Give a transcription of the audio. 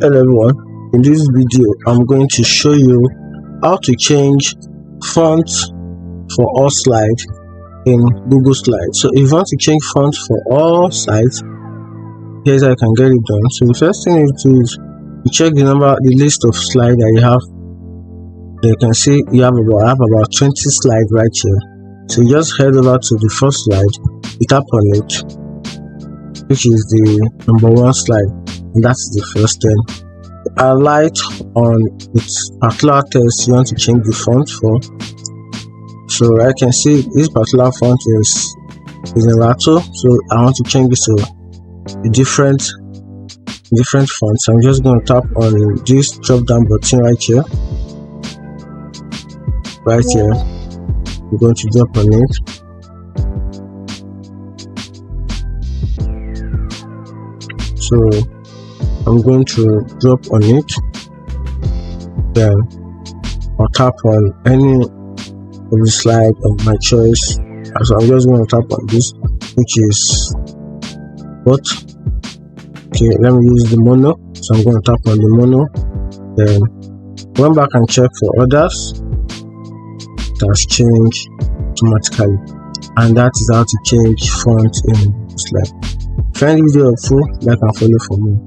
Hello everyone, in this video I'm going to show you how to change font for all slides in Google Slides. So if you want to change font for all slides, here's how you can get it done. So the first thing you do is you check the list of slides that you have. You can see you have about 20 slides right here. So you just head over to the first slide, you tap on it, which is the number 1 slide, and that's the first thing. Highlight on its particular text you want to change the font for. So I can see this particular font is in Lato, so I want to change this to a different font. So I'm just going to tap on this drop down button right here. I'm going to drop on it. So I'm going to drop on it, then I'll tap on any of the slide of my choice. So I'm just going to tap on this, which is what? Okay, let me use the mono. So I'm going to tap on the mono, then go back and check for others. That's changed automatically, and that is how to change font in slide. Find the video helpful, like and follow for more.